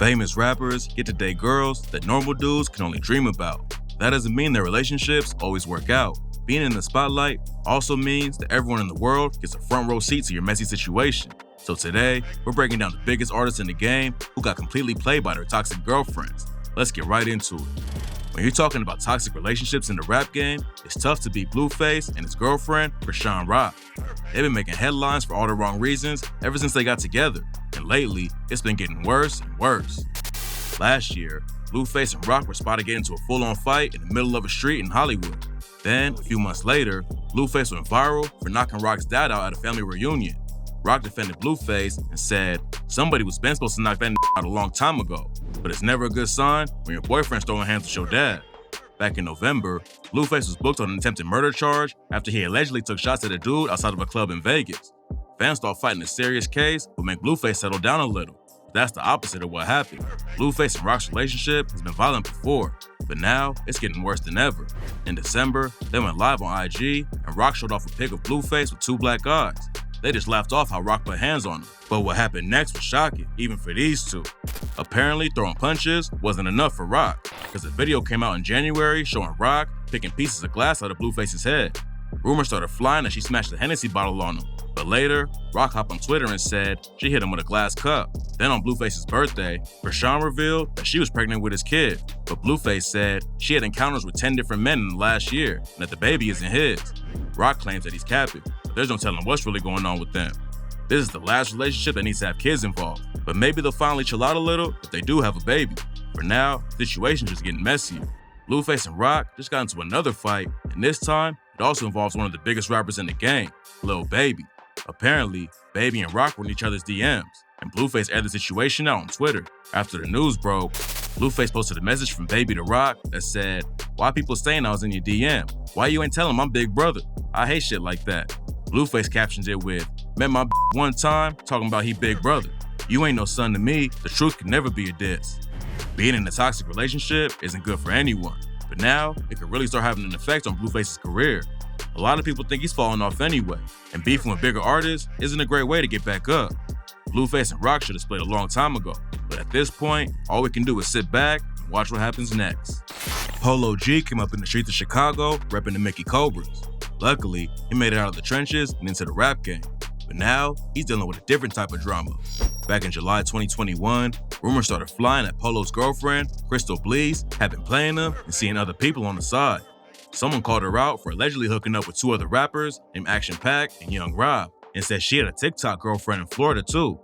Famous rappers get to date girls that normal dudes can only dream about. That doesn't mean their relationships always work out. Being in the spotlight also means that everyone in the world gets a front row seat to your messy situation. So today, we're breaking down the biggest artists in the game who got completely played by their toxic girlfriends. Let's get right into it. When you're talking about toxic relationships in the rap game, it's tough to beat Blueface and his girlfriend, Chrisean Rock. They've been making headlines for all the wrong reasons ever since they got together, and lately, it's been getting worse and worse. Last year, Blueface and Rock were spotted getting into a full-on fight in the middle of a street in Hollywood. Then, a few months later, Blueface went viral for knocking Rock's dad out at a family reunion. Rock defended Blueface and said, "Somebody was been supposed to knock that out a long time ago, but it's never a good sign when your boyfriend's throwing hands with your dad." Back in November, Blueface was booked on an attempted murder charge after he allegedly took shots at a dude outside of a club in Vegas. Fans thought fighting a serious case would make Blueface settle down a little. But that's the opposite of what happened. Blueface and Rock's relationship has been violent before, but now it's getting worse than ever. In December, they went live on IG, and Rock showed off a pic of Blueface with two black eyes. They just laughed off how Rock put hands on him. But what happened next was shocking, even for these two. Apparently, throwing punches wasn't enough for Rock, because a video came out in January showing Rock picking pieces of glass out of Blueface's head. Rumors started flying that she smashed a Hennessy bottle on him. But later, Rock hopped on Twitter and said she hit him with a glass cup. Then on Blueface's birthday, Chrisean revealed that she was pregnant with his kid. But Blueface said she had encounters with 10 different men in the last year and that the baby isn't his. Rock claims that he's capping, but there's no telling what's really going on with them. This is the last relationship that needs to have kids involved. But maybe they'll finally chill out a little if they do have a baby. For now, the situation's just getting messier. Blueface and Rock just got into another fight, and this time, it also involves one of the biggest rappers in the game, Lil Baby. Apparently, Baby and Rock were in each other's DMs, and Blueface aired the situation out on Twitter. After the news broke, Blueface posted a message from Baby to Rock that said, "Why people saying I was in your DM? Why you ain't telling I'm big brother? I hate shit like that." Blueface captions it with, "Met my one time, talking about he big brother. You ain't no son to me, the truth can never be a diss." Being in a toxic relationship isn't good for anyone, but now it could really start having an effect on Blueface's career. A lot of people think he's falling off anyway, and beefing with bigger artists isn't a great way to get back up. Blueface and Rock should have split a long time ago, but at this point, all we can do is sit back and watch what happens next. Polo G came up in the streets of Chicago repping the Mickey Cobras. Luckily, he made it out of the trenches and into the rap game, but now he's dealing with a different type of drama. Back in July 2021, rumors started flying that Polo's girlfriend, Crystal Bleeze, had been playing him and seeing other people on the side. Someone called her out for allegedly hooking up with two other rappers named Action Pac and Young Rob, and said she had a TikTok girlfriend in Florida too.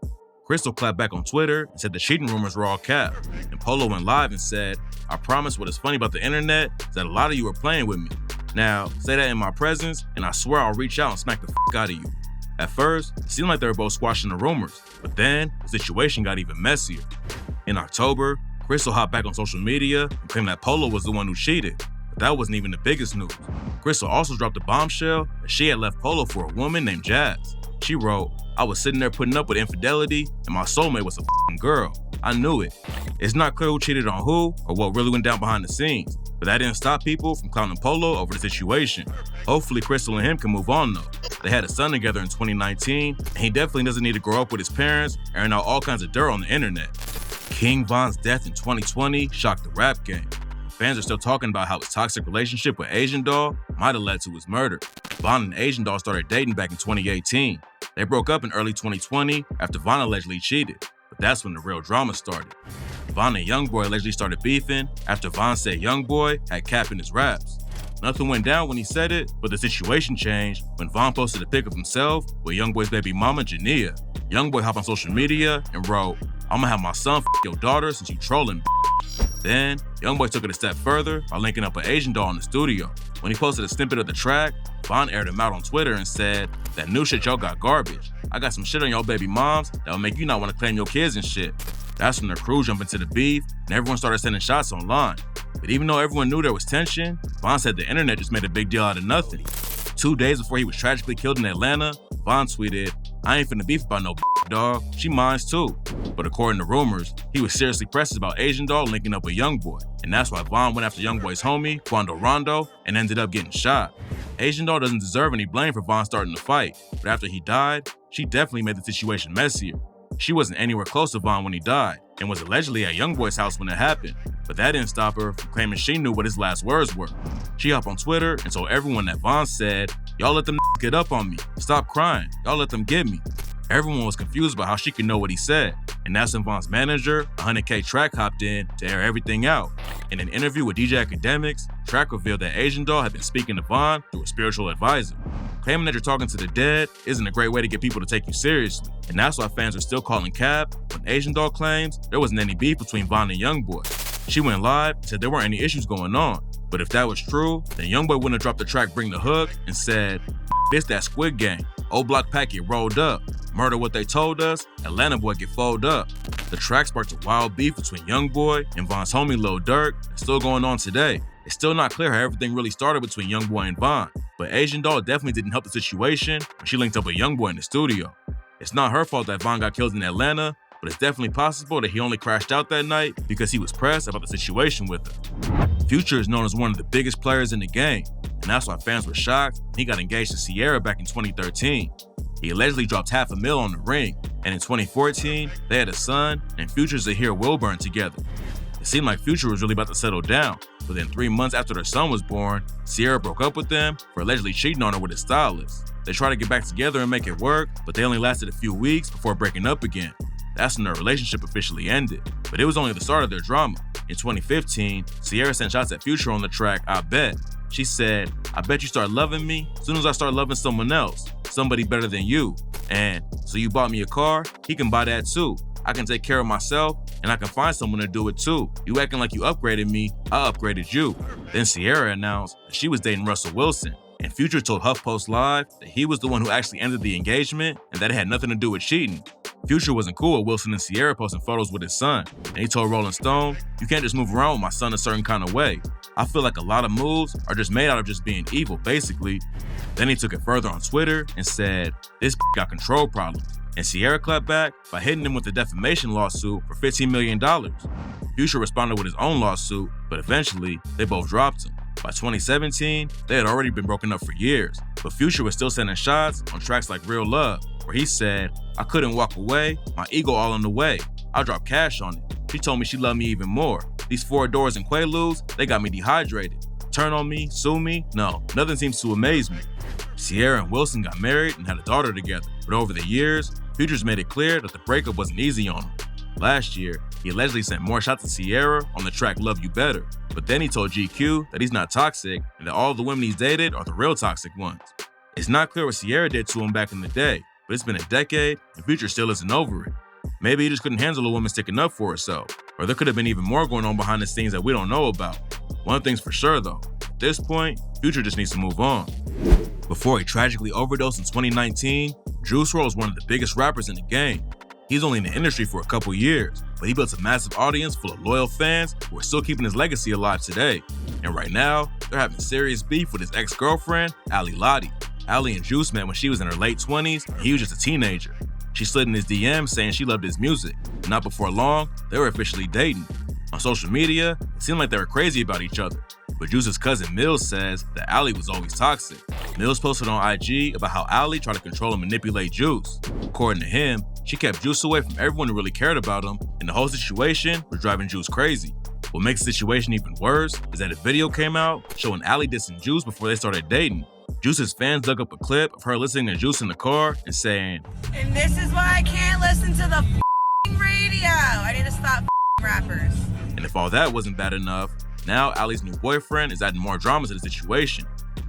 Crystal clapped back on Twitter and said the cheating rumors were all cap, and Polo went live and said, "I promise what is funny about the internet is that a lot of you are playing with me. Now, say that in my presence, and I swear I'll reach out and smack the out of you." At first, it seemed like they were both squashing the rumors, but then the situation got even messier. In October, Crystal hopped back on social media and claimed that Polo was the one who cheated. But that wasn't even the biggest news. Crystal also dropped a bombshell that she had left Polo for a woman named Jazz. She wrote, "I was sitting there putting up with infidelity, and my soulmate was a girl. I knew it." It's not clear who cheated on who or what really went down behind the scenes, but that didn't stop people from clowning Polo over the situation. Hopefully Crystal and him can move on though. They had a son together in 2019, and he definitely doesn't need to grow up with his parents airing out all kinds of dirt on the internet. King Von's death in 2020 shocked the rap game. Fans are still talking about how his toxic relationship with Asian Doll might have led to his murder. Von and Asian Doll started dating back in 2018. They broke up in early 2020 after Von allegedly cheated, but that's when the real drama started. Von and Youngboy allegedly started beefing after Von said Youngboy had cap in his raps. Nothing went down when he said it, but the situation changed when Von posted a pic of himself with Youngboy's baby mama, Jania. Youngboy hopped on social media and wrote, "I'ma have my son your daughter since you trolling." Then, Youngboy took it a step further by linking up with Asian Doll in the studio. When he posted a snippet of the track, Von aired him out on Twitter and said, "That new shit y'all got garbage. I got some shit on y'all baby moms that will make you not want to claim your kids and shit." That's when the crew jumped into the beef and everyone started sending shots online. But even though everyone knew there was tension, Von said the internet just made a big deal out of nothing. 2 days before he was tragically killed in Atlanta, Von tweeted, "I ain't finna beef about no dog, she mines too." But according to rumors, he was seriously pressed about Asian Doll linking up with Youngboy, and that's why Von went after Youngboy's homie, Quando Rondo, and ended up getting shot. Asian Doll doesn't deserve any blame for Von starting the fight, but after he died, she definitely made the situation messier. She wasn't anywhere close to Von when he died, and was allegedly at YoungBoy's house when it happened. But that didn't stop her from claiming she knew what his last words were. She hopped on Twitter and told everyone that Von said, "Y'all let them get up on me. Stop crying. Y'all let them get me." Everyone was confused about how she could know what he said, and that's when Von's manager, 100K Track, hopped in to air everything out. In an interview with DJ Academics, Track revealed that Asian Doll had been speaking to Von through a spiritual advisor. Claiming that you're talking to the dead isn't a great way to get people to take you seriously, and that's why fans are still calling cap when Asian Doll claims there wasn't any beef between Von and YoungBoy. She went live and said there weren't any issues going on, but if that was true, then YoungBoy wouldn't have dropped the track Bring the Hook and said, "This that Squid Game, old block pack get rolled up, murder what they told us, Atlanta boy get folded up." The track sparked a wild beef between YoungBoy and Von's homie Lil Durk that's still going on today. It's still not clear how everything really started between YoungBoy and Von, but Asian Doll definitely didn't help the situation when she linked up with YoungBoy in the studio. It's not her fault that Von got killed in Atlanta, but it's definitely possible that he only crashed out that night because he was pressed about the situation with her. Future is known as one of the biggest players in the game, and that's why fans were shocked when he got engaged to Ciara back in 2013. He allegedly dropped $500,000 on the ring, and in 2014, they had a son and Future Zahir Wilburn together. It seemed like Future was really about to settle down, but then 3 months after their son was born, Ciara broke up with them for allegedly cheating on her with his stylist. They tried to get back together and make it work, but they only lasted a few weeks before breaking up again. That's when their relationship officially ended, but it was only the start of their drama. In 2015, Ciara sent shots at Future on the track I Bet. She said, "I bet you start loving me as soon as I start loving someone else, somebody better than you. And so you bought me a car, he can buy that too. I can take care of myself, and I can find someone to do it too. You acting like you upgraded me, I upgraded you." Then Ciara announced that she was dating Russell Wilson, and Future told HuffPost Live that he was the one who actually ended the engagement and that it had nothing to do with cheating. Future wasn't cool with Wilson and Ciara posting photos with his son, and he told Rolling Stone, "You can't just move around with my son a certain kind of way. I feel like a lot of moves are just made out of just being evil, basically." Then he took it further on Twitter and said, "This got control problems." And Ciara clapped back by hitting him with a defamation lawsuit for $15 million. Future responded with his own lawsuit, but eventually they both dropped him. By 2017, they had already been broken up for years, but Future was still sending shots on tracks like Real Love, where he said, "I couldn't walk away, my ego all in the way. I dropped cash on it. She told me she loved me even more. These 4 doors and Quaaludes, they got me dehydrated. Turn on me, sue me, no, nothing seems to amaze me." Ciara and Wilson got married and had a daughter together, but over the years, Future's made it clear that the breakup wasn't easy on him. Last year, he allegedly sent more shots at Ciara on the track Love You Better, but then he told GQ that he's not toxic and that all the women he's dated are the real toxic ones. It's not clear what Ciara did to him back in the day, but it's been a decade and Future still isn't over it. Maybe he just couldn't handle a woman sticking up for herself, or there could have been even more going on behind the scenes that we don't know about. One thing's for sure though, at this point, Future just needs to move on. Before he tragically overdosed in 2019, Juice WRLD was one of the biggest rappers in the game. He's only in the industry for a couple years, but he built a massive audience full of loyal fans who are still keeping his legacy alive today. And right now, they're having serious beef with his ex-girlfriend, Ali Lottie. Ali and Juice met when she was in her late 20s and he was just a teenager. She slid in his DMs saying she loved his music. Not before long, they were officially dating. On social media, it seemed like they were crazy about each other. But Juice's cousin Mills says that Ali was always toxic. Mills posted on IG about how Ali tried to control and manipulate Juice. According to him, she kept Juice away from everyone who really cared about him, and the whole situation was driving Juice crazy. What makes the situation even worse is that a video came out showing Ali dissing Juice before they started dating. Juice's fans dug up a clip of her listening to Juice in the car and saying, "And this is why I can't listen to the radio. I need to stop rappers." And if all that wasn't bad enough, now Ali's new boyfriend is adding more drama to the situation.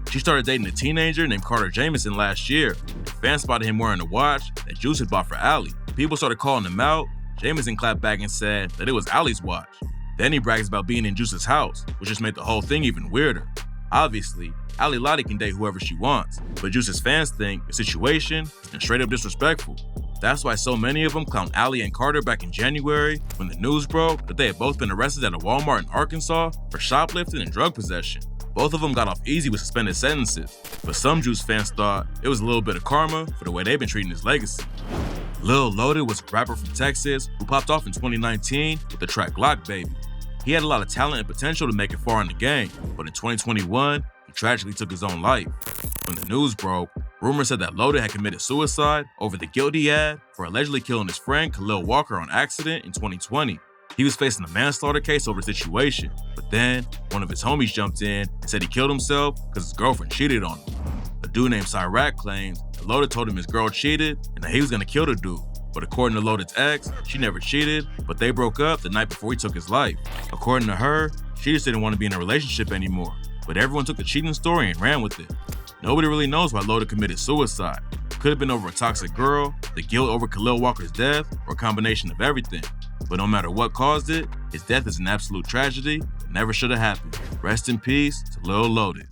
She started dating a teenager named Carter Jamison last year. Fans spotted him wearing a watch that Juice had bought for Ali. People started calling him out. Jamison clapped back and said that it was Ali's watch. Then he brags about being in Juice's house, which just made the whole thing even weirder. Obviously, Ali Lottie can date whoever she wants, but Juice's fans think the situation has been straight up disrespectful. That's why so many of them clowned Ali and Carter back in January when the news broke that they had both been arrested at a Walmart in Arkansas for shoplifting and drug possession. Both of them got off easy with suspended sentences, but some Juice fans thought it was a little bit of karma for the way they've been treating his legacy. Lil Loaded was a rapper from Texas who popped off in 2019 with the track Glock Baby. He had a lot of talent and potential to make it far in the game, but in 2021, he tragically took his own life. When the news broke, rumors said that Loaded had committed suicide over the guilt he had for allegedly killing his friend Khalil Walker on accident in 2020. He was facing a manslaughter case over the situation, but then one of his homies jumped in and said he killed himself because his girlfriend cheated on him. A dude named Cyrac claims that Loda told him his girl cheated and that he was gonna kill the dude. But according to Loda's ex, she never cheated, but they broke up the night before he took his life. According to her, she just didn't want to be in a relationship anymore, but everyone took the cheating story and ran with it. Nobody really knows why Loda committed suicide. Could have been over a toxic girl, the guilt over Khalil Walker's death, or a combination of everything. But no matter what caused it, his death is an absolute tragedy that never should have happened. Rest in peace to Lil Loaded.